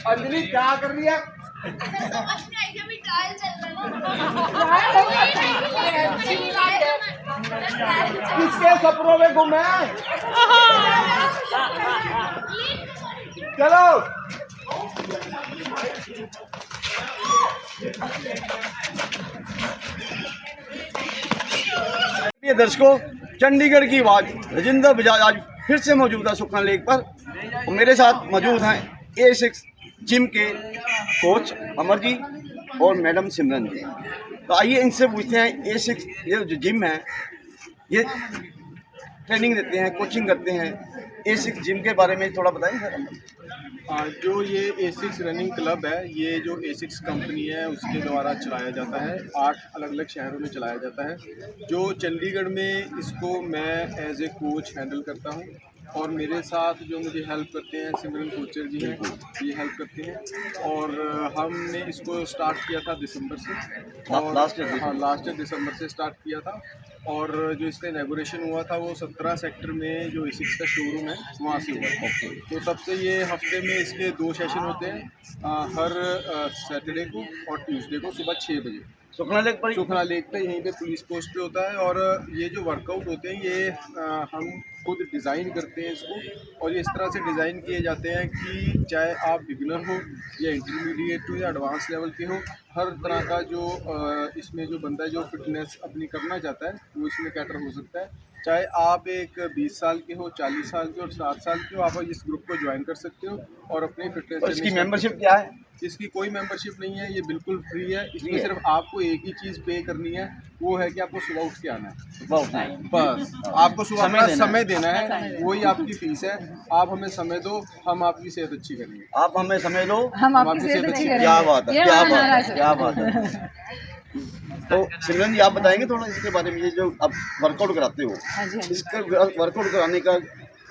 अंजलि क्या कर रही है? समझ नहीं आई कि अभी ट्रायल चल रहा है ना। किसके सपनों में गुम है? चलो प्रिय दर्शकों, चंडीगढ़ की आवाज राजेंद्र बजाज आज फिर से मौजूद है सुखना लेक पर और मेरे साथ मौजूद हैं A6 जिम के कोच अमर जी और मैडम सिमरन जी। तो आइए इनसे पूछते हैं A6 ये जो जिम है ये ट्रेनिंग देते हैं, कोचिंग करते हैं, A6 जिम के बारे में थोड़ा बताएं सर। जो ये A6 रनिंग क्लब है, ये जो A6 कंपनी है उसके द्वारा चलाया जाता है। 8 अलग अलग शहरों में चलाया जाता है। जो चंडीगढ़ में इसको मैं एज ए कोच हैंडल करता हूँ और मेरे साथ जो मुझे हेल्प करते हैं सिमरन कोचर जी हैं, ये हेल्प करते हैं। और हमने इसको स्टार्ट किया था दिसंबर से और लास्ट ईयर दिसंबर से स्टार्ट किया था। और जो इसका इनॉग्रेशन हुआ था वो 17 सेक्टर में जो A6 का शोरूम है वहाँ से हुआ था। तो तब से ये हफ्ते में इसके 2 सेशन होते हैं, हर सैटरडे को और ट्यूसडे को सुबह 6 बजे सुखना लेक पर सुखना लेक पे यहीं पे पुलिस पोस्ट पे होता है। और ये जो वर्कआउट होते हैं ये हम खुद डिज़ाइन करते हैं इसको, और ये इस तरह से डिज़ाइन किए जाते हैं कि चाहे आप बिगिनर हो या इंटरमीडिएट हो या एडवांस लेवल के हो, हर तरह का जो इसमें जो बंदा जो फिटनेस अपनी करना चाहता है वो इसमें कैटर हो सकता है। चाहे आप एक 20 साल के हो, 40 साल के हो और 60 साल के हो, आप इस ग्रुप को ज्वाइन कर सकते हो और अपनी फिटनेस। तो इसकी मेंबरशिप क्या है? इसकी कोई मेंबरशिप नहीं है, ये बिल्कुल फ्री है। इसमें सिर्फ आपको एक ही चीज़ पे करनी है, वो है कि आपको सुबह उठ के आना है। बस आपको सुबह अपना समय देना है, वही आपकी फीस है। आप हमें समय दो, हम आपकी सेहत अच्छी करेंगे। आप हमें समय दो, हम आपकी सेहत अच्छी करेंगे। क्या बात है, ये क्या हमारा बात है, नारा है। क्या बात है। तो सिमरन जी आप बताएंगे थोड़ा इसके बारे में, ये जो आप वर्कआउट कराते हो हाँ जी, हाँ जी। इसका वर्कआउट कराने का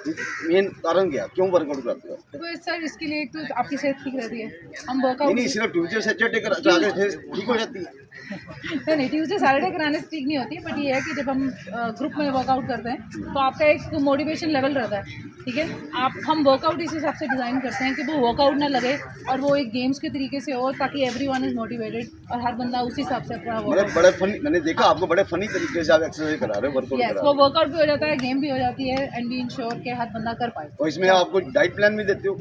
मेन कारण क्या, क्यों वर्कआउट कराते हो? तो सर इसके लिए एक तो आपकी सेहत ठीक रहती है, हम नहीं वर्कआउट नहीं, सिर्फ ट्यूजडे सैटरडे ठीक हो जाती है। नहीं ट्यूसडे सैटरडे कराने से ठीक नहीं होती है, बट ये है कि जब हम ग्रुप में वर्कआउट करते हैं तो आपका एक मोटिवेशन लेवल रहता है, ठीक है। हम वर्कआउट इस हिसाब से डिज़ाइन करते हैं कि वो वर्कआउट ना लगे और वो एक गेम्स के तरीके से हो, ताकि एवरीवन इज मोटिवेटेड और हर बंदा उस हिसाब से अपना बड़े फनी, मैंने देखा आपको बड़े फनी तरीके से आप एक्सरसाइज करा रहे हो, वर्कआउट यस, करा वो रहे हो। वर्कआउट भी हो जाता है, गेम भी हो जाती है, एंड वी इंश्योर कि हर बंदा कर पाए। और इसमें आपको डाइट प्लान भी देते हो?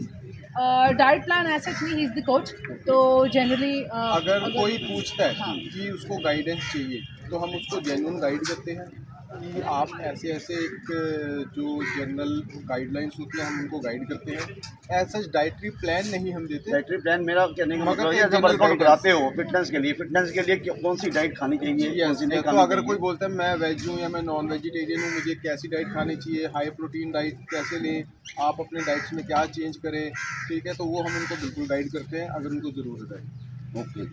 डाइट प्लान ऐसा नहीं, ही इज़ द कोच, तो जनरली अगर कोई पूछता है हाँ। कि उसको गाइडेंस चाहिए तो हम उसको जेन्युइन गाइड करते हैं कि आप ऐसे ऐसे एक जो जनरल गाइडलाइंस होती हैं हम उनको गाइड करते हैं। ऐसा डाइटरी प्लान नहीं हम देते। डाइटरी प्लान मेरा कहने का मगर मतलब एक है, जब जनरल वर्कआउट guidance। कराते हो फिटनेस के लिए कौन सी डाइट खानी चाहिए, कौन सी नहीं तो खानी अगर चाहिए? कोई बोलता है मैं वेज हूँ या मैं नॉन वेजिटेरियन हूँ, मुझे कैसी डाइट खानी चाहिए, हाई प्रोटीन डाइट कैसे लें, आप अपने डाइट्स में क्या चेंज करें, ठीक है, तो वो हम उनको बिल्कुल गाइड करते हैं अगर उनको ज़रूरत है। ओके,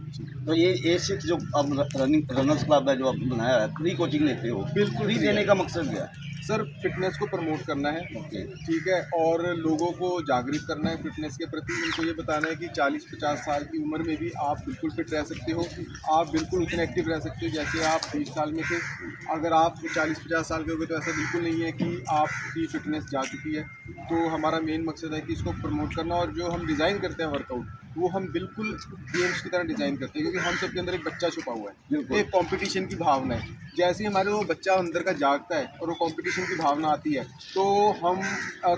तो ये A6 जो अब रनर्स क्लब है जो आपने बनाया है, फ्री कोचिंग लेते हो, बिल्कुल फ्री देने का मकसद क्या है? सर फिटनेस को प्रमोट करना है, ओके, ठीक है, और लोगों को जागरूक करना है फिटनेस के प्रति। उनको ये बताना है कि 40-50 साल की उम्र में भी आप बिल्कुल फिट रह सकते हो, आप बिल्कुल उतने एक्टिव रह सकते हो जैसे आप 20 साल में थे। अगर आप 40-50 साल के हो गए तो ऐसा बिल्कुल नहीं है कि आपकी फिटनेस जा चुकी है। तो हमारा मेन मकसद है कि इसको प्रमोट करना, और जो हम डिज़ाइन करते हैं वर्कआउट वो हम बिल्कुल गेम्स की तरह डिज़ाइन करते हैं, क्योंकि हम सबके अंदर एक बच्चा छुपा हुआ है, एक कंपटीशन की भावना है। जैसे ही हमारे वो बच्चा अंदर का जागता है और वो कंपटीशन की भावना आती है तो हम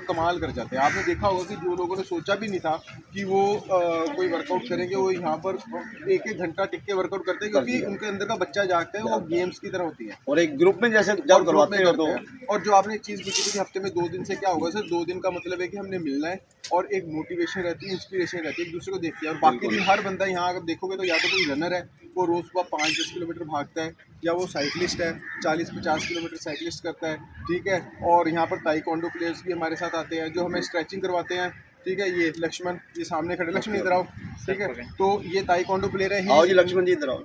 कमाल कर जाते हैं। आपने देखा होगा कि जो लोगों ने सोचा भी नहीं था कि वो कोई वर्कआउट करेंगे, वो यहाँ पर 1-1 घंटा टिक के वर्कआउट करते हैं, क्योंकि उनके अंदर का बच्चा जागता है, वो गेम्स की तरह होती है। और एक ग्रुप में जैसे जब और करवाते हो तो और जो आपने एक चीज़ पूछी थी कि हफ्ते में 2 दिन से क्या होगा, सर 2 दिन का मतलब है कि हमने मिलना है और एक मोटिवेशन रहती है, इंस्पिरेशन रहती है, एक दूसरे को देखते हैं। और बाकी दिन हर बंदा यहाँ अगर देखोगे तो या तो कोई रनर है, वो रोज़ सुबह 5-10 किलोमीटर भागता है, या वो साइकिलिस्ट है 40-50 किलोमीटर साइकिलिस्ट करता है, ठीक है। और यहाँ पर ताइक्वांडो प्लेयर्स भी हमारे साथ आते हैं जो हमें स्ट्रेचिंग करवाते हैं, ठीक है। ये लक्ष्मण, ये सामने खड़े, लक्ष्मण इधर आओ, ठीक है। तो ये ताइक्वांडो प्लेयर है, आओ जी लक्ष्मण जी इधर आओ।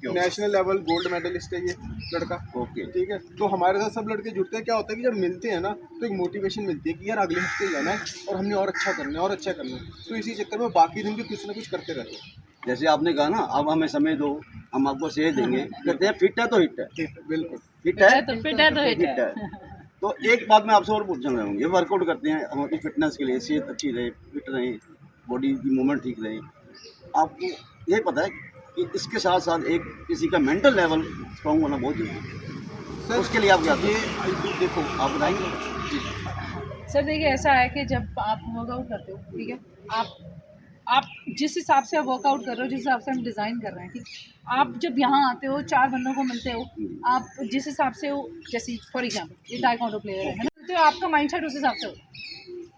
नेशनल लेवल गोल्ड मेडलिस्ट है ये लड़का, ओके, ठीक है। तो हमारे साथ सब लड़के जुड़ते हैं। क्या होता है कि जब मिलते हैं ना तो एक मोटिवेशन मिलती है कि यार अगले हफ्ते जाना है और हमने और अच्छा करना है और अच्छा करना है। तो इसी चक्कर में बाकी दिन भी कुछ ना कुछ करते रहते हैं। जैसे आपने कहा ना, अब हमें समय दो, हम आपको सेहत देंगे, कहते हैं फिट है तो हिट है, बिल्कुल हिट है तो फिट है तो हिट है। तो एक बात मैं आपसे और पूछना चाहूँगी, वर्कआउट करते हैं हमारी फिटनेस के लिए, सेहत अच्छी रहे, फिट रहे, बॉडी की मूवमेंट ठीक रहे। आपको यही पता है कि इसके साथ साथ एक किसी का मेंटल लेवल स्ट्रॉन्ग होना बहुत जरूरी है। सर उसके लिए आप क्या ये देखो आप बताएंगे? सर देखिए, ऐसा है कि जब आप वर्कआउट करते हो, ठीक है, आप जिस हिसाब से आप वर्कआउट कर रहे हो, जिस हिसाब से हम डिज़ाइन कर रहे हैं, ठीक, आप जब यहाँ आते हो, 4 बंदों को मिलते हो, आप जिस हिसाब से हो, जैसे फॉर एग्जाम्पल ये ताइक्वांडो प्लेयर है ना, तो आपका माइंडसेट उस हिसाब से हो।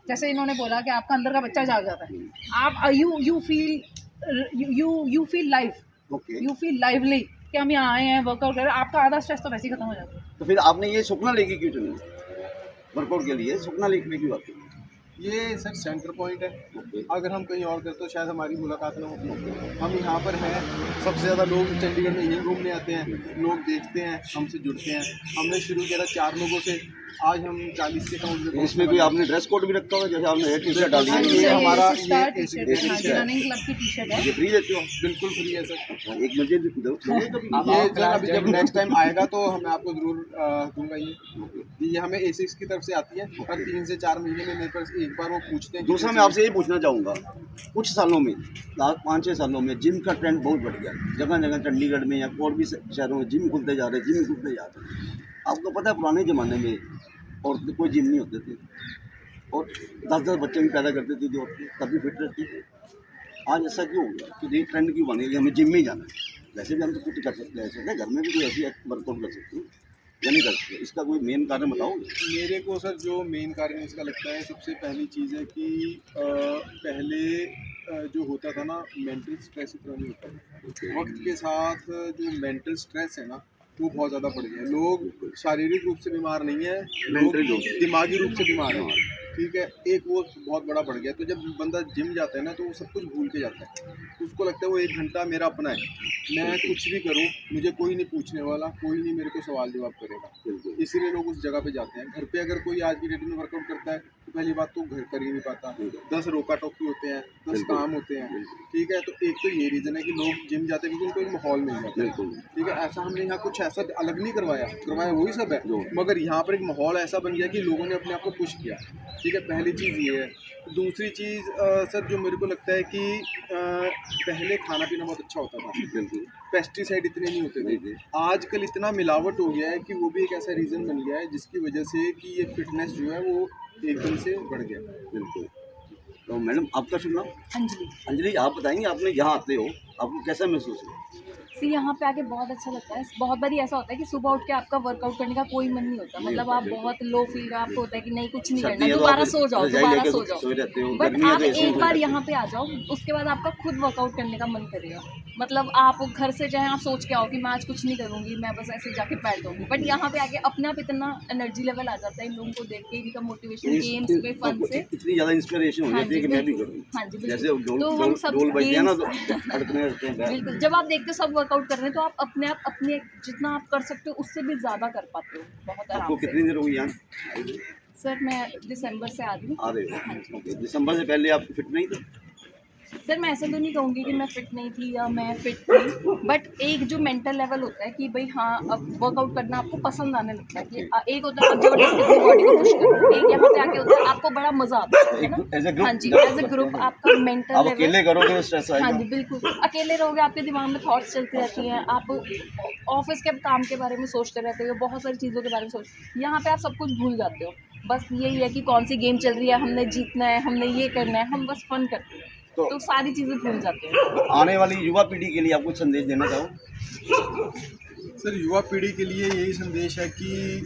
जैसे इन्होंने बोला कि आपका अंदर का बच्चा जाग जाता है, आप you feel life, okay, you feel lively कि हम यहाँ आए हैं वर्कआउट कर रहे हैं, आपका आधा स्ट्रेस तो वैसे ही खत्म हो जाता है। तो फिर आपने ये सुखना लेके क्यों चुनी वर्कआउट के लिए? सुखना लेक में क्यों आते? ये सर सेंटर पॉइंट है। ओके, अगर हम कहीं और करते तो शायद हमारी मुलाकात ना होती। हम यहाँ पर हैं, सबसे ज़्यादा लोग चंडीगढ़ में यही घूमने आते हैं, लोग देखते हैं, हमसे जुड़ते हैं। हमने शुरू किया था 4 लोगों से, आज हम 40 के काउंट में। इसमें कोई आपने ड्रेस कोड भी रखा होगा, जैसे आपने रेड टी शर्ट डाली हाँ है, जी, ये सर, हमारा ये स्टार टी शर्ट है, ये हाँ जी, है। रनिंग क्लब की टी शर्ट है। ये फ्री देते हो? बिल्कुल फ्री है सर। अच्छा, एक मुझे दो कभी। ये सर अभी जब नेक्स्ट टाइम आएगा तो मैं आपको ज़रूर दूंगा। ये हमें A6 की तरफ से आती है और 3 से 4 महीने में मेरे पास एक बार वो पूछते हैं। दूसरा मैं आपसे यही पूछना चाहूँगा, कुछ सालों में, 5-6 सालों में जिम का ट्रेंड बहुत बढ़ गया। जगह जगह चंडीगढ़ में या और भी शहरों में जिम खुलते जा रहे हैं। आपको पता है पुराने ज़माने में और कोई जिम नहीं होते थे और 10-10 बच्चे भी पैदा करते थे जो औरतें, तभी फिट रहती थी। आज ऐसा क्यों हो गया कि ये ट्रेंड क्यों बने कि हमें जिम में ही जाना है? वैसे भी हम तो कुछ कर सकते हैं, ऐसे घर में भी कोई ऐसी वर्कआउट कर सकते हैं या नहीं कर सकते? इसका कोई मेन कारण बताओ। मेरे को सर जो मेन कारण इसका लगता है, सबसे पहली चीज़ है कि पहले जो होता था ना, मेंटल स्ट्रेस इतना नहीं होता था। वक्त के साथ जो मेंटल स्ट्रेस है ना, वो बहुत ज़्यादा बढ़ गया है। लोग शारीरिक रूप से बीमार नहीं है, लोग दिमागी रूप से बीमार हैं। ठीक है, एक वो बहुत बड़ा बढ़ गया। तो जब बंदा जिम जाता है ना, तो वो सब कुछ भूल के जाता है। उसको लगता है वो 1 घंटा मेरा अपना है, मैं कुछ भी करूं, मुझे कोई नहीं पूछने वाला, कोई नहीं मेरे को सवाल जवाब करेगा। इसीलिए लोग उस जगह पे जाते हैं। घर पे अगर कोई आज की डेट में वर्कआउट करता है तो पहली बात तो घर कर ही नहीं पाता। 10 रोका टोकी होते हैं, 10 काम होते हैं। ठीक है, तो एक तो ये रीज़न है कि लोग जिम जाते हैं क्योंकि उनको एक माहौल मिल जाता है। ठीक है, ऐसा हमने यहाँ कुछ ऐसा अलग नहीं करवाया वही सब है, मगर यहाँ पर एक माहौल ऐसा बन गया कि लोगों ने अपने आप को पुश किया। ठीक है, पहली चीज़ ये है। दूसरी चीज़ सर जो मेरे को लगता है कि पहले खाना पीना बहुत अच्छा होता था, पेस्टिसाइड इतने नहीं होते थे। आजकल इतना मिलावट हो गया है कि वो भी एक ऐसा रीज़न बन गया है जिसकी वजह से कि ये फिटनेस जो है वो एकदम से बढ़ गया। बिल्कुल। तो मैडम आपका शुभ नाम? अंजलि। अंजलि, आप बताएंगे आपने यहाँ आते हो आपको कैसा महसूस हुआ? सी यहाँ पे आके बहुत अच्छा लगता है। बहुत बारी ऐसा होता है कि सुबह उठ के आपका वर्कआउट करने का कोई मन नहीं होता, मतलब आप बहुत लो फील कर, आपको होता है कि नहीं कुछ नहीं करना, दोबारा सो जाओ। बट आप एक बार यहाँ पे आ जाओ, उसके बाद आपका खुद वर्कआउट करने का मन करेगा। मतलब आप घर से चाहे आप सोच के आओ कि मैं आज कुछ नहीं करूँगी, मैं बस ऐसे जाके बैठ जाऊँगी, बट यहाँ पे आके अपने आप इतना एनर्जी लेवल आ जाता है इन लोगों को देख के, इनका मोटिवेशन गेम्स पे फन से इतनी ज़्यादा इंस्पिरेशन हो जाती है कि मैं भी करूँ। हाँ जी, जैसे तो हम सब ढोल बजते हैं ना तो अड़कने लगते हैं। बिल्कुल, जब आप देखते हो सब वर्कआउट कर रहे हैं तो आप अपने आप अपने जितना आप कर सकते हो उससे भी ज़्यादा कर पाते हो बहुत आपको आराम से। कितनी देर हो गई यहाँ? सर मैं दिसंबर से आ रही हूँ। आ रहे हो? ओके, दिसंबर से पहले आप फिट नहीं थे? सर मैं ऐसा तो नहीं कहूँगी कि मैं फिट नहीं थी या मैं फिट थी, बट एक जो मेंटल लेवल होता है कि भाई हाँ अब वर्कआउट करना आपको पसंद आने लगता है कि एक होता है आप जबरदस्ती अपनी बॉडी को पुश करो, एक यहाँ पे आके होता है आपको बड़ा मज़ा आता है ना। हाँ जी, एज ए ग्रुप आपका मेंटल आप लेवल, अकेले करोगे तो स्ट्रेस आएगा। हाँ जी बिल्कुल, अकेले रहोगे आपके दिमाग में थॉट्स चलती रहती हैं, आप ऑफिस के काम के बारे में सोचते रहते हो, बहुत सारी चीज़ों के बारे में यहाँ पे आप सब कुछ भूल जाते हो। बस यही है कि कौन सी गेम चल रही है, हमने जीतना है, हमने ये करना है, हम बस फन करते हैं, तो सारी चीज़ें भूल जाते हैं। आने वाली युवा पीढ़ी के लिए आप कुछ संदेश देना चाहो? सर युवा पीढ़ी के लिए यही संदेश है कि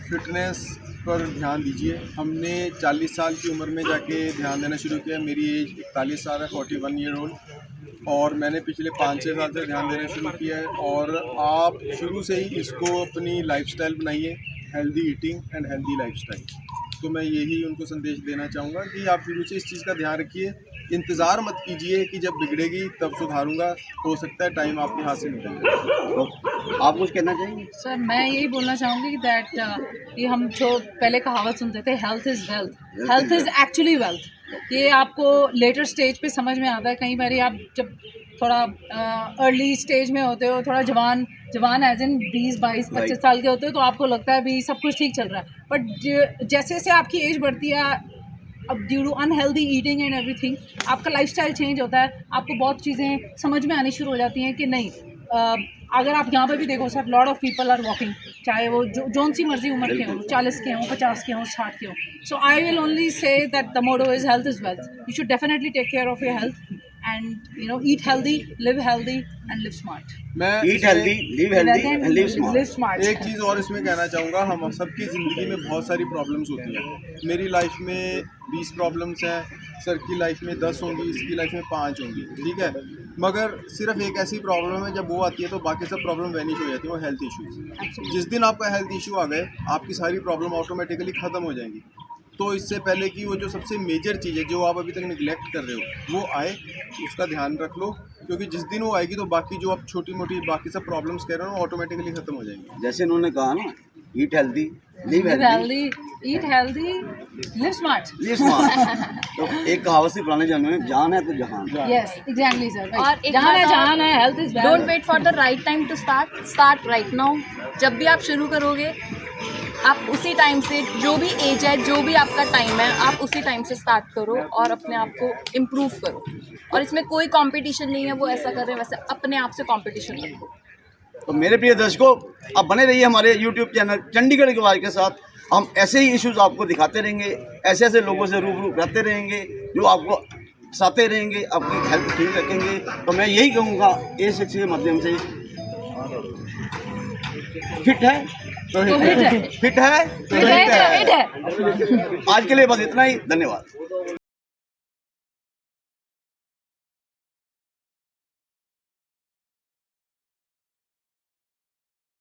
फिटनेस पर ध्यान दीजिए। हमने 40 साल की उम्र में जाके ध्यान देना शुरू किया। मेरी एज 41 साल है, 41 ईयर ओल्ड, और मैंने पिछले 5-6 साल से ध्यान देना शुरू किया है। और आप शुरू से ही इसको अपनी लाइफस्टाइल बनाइए, healthy eating and healthy lifestyle. तो मैं यही उनको संदेश देना चाहूँगा कि आप शुरू से इस चीज़ का ध्यान रखिए। इंतज़ार मत कीजिए कि जब बिगड़ेगी तब सुधारूंगा, हो सकता है टाइम आपके हाथ से निकल जाए। तो आप कुछ कहना चाहेंगे? सर मैं यही बोलना चाहूँगी कि दैट ये हम जो पहले कहावत सुनते थे, health is wealth, health is actually wealth, ये आपको लेटर स्टेज पे समझ में आता है। कई बार आप जब थोड़ा अर्ली स्टेज में होते हो, थोड़ा जवान एज इन 20-22-25 साल के होते हो, तो आपको लगता है भी सब कुछ ठीक चल रहा है, बट जैसे जैसे आपकी एज बढ़ती है अब due to unhealthy eating and everything आपका लाइफस्टाइल चेंज होता है, आपको बहुत चीज़ें समझ में आनी शुरू हो जाती हैं कि नहीं अगर आप यहाँ पर भी देखो sir lot of people are walking, चाहे वो जोन सी मर्जी उम्र के हों, 40 के हों, 50 के हों, 60 के हों. So I will only say that the motto is health is wealth. You should definitely take care of your health and eat healthy, live healthy and live smart. मैं eat healthy, live healthy and live smart. Live smart. एक चीज़ और इसमें कहना चाहूँगा, हम सबकी ज़िंदगी में बहुत सारी प्रॉब्लम्स होती हैं। मेरी लाइफ में 20 प्रॉब्लम्स हैं, सर की लाइफ में 10 होंगी, इसकी लाइफ में 5 होंगी, ठीक है। मगर सिर्फ एक ऐसी प्रॉब्लम है, जब वो आती है तो बाकी सब प्रॉब्लम वैनिश हो जाती है, वो हेल्थ इश्यूज़। जिस दिन आपका हेल्थ इशू आ गए, आपकी सारी प्रॉब्लम ऑटोमेटिकली ख़त्म हो जाएंगी। तो इससे पहले कि वो जो सबसे मेजर चीज़ है जो आप अभी तक निगलेक्ट कर रहे हो वो आए, उसका ध्यान रख लो, क्योंकि जिस दिन वो आएगी तो बाकी जो आप छोटी मोटी बाकी सब प्रॉब्लम्स कह रहे हो ऑटोमेटिकली खत्म हो जाएंगी। जैसे उन्होंने कहा ना, ईट healthy, live Live healthy, healthy, eat healthy, live smart. Live smart. तो एक कहावत सी पुराने जमाने में, जान है तो जहान। Yes, exactly sir. Right. और एक जहाँ है बात और- जहाँ है, health is wealth. Don't wait for the right time to start right now. जब भी आप शुरू करोगे आप उसी टाइम से, जो भी एज है, जो भी आपका टाइम है, आप उसी टाइम से स्टार्ट करो और अपने आप को इम्प्रूव करो। और इसमें कोई कंपटीशन नहीं है, वो ऐसा कर रहे हैं वैसे अपने आप से कंपटीशन रखो। तो मेरे प्रिय दर्शकों, आप बने रहिए हमारे YouTube चैनल चंडीगढ़ के वाज के साथ। हम ऐसे ही इश्यूज आपको दिखाते रहेंगे, ऐसे ऐसे लोगों से रूबरू रहते रहेंगे जो आपको साथे रहेंगे, आपकी हेल्थ ठीक रखेंगे। तो मैं यही कहूँगा, A6 के माध्यम से फिट है तो हिट है, फिट है तो Fit है हिट तो है। hit है. आज के लिए बस इतना ही, धन्यवाद।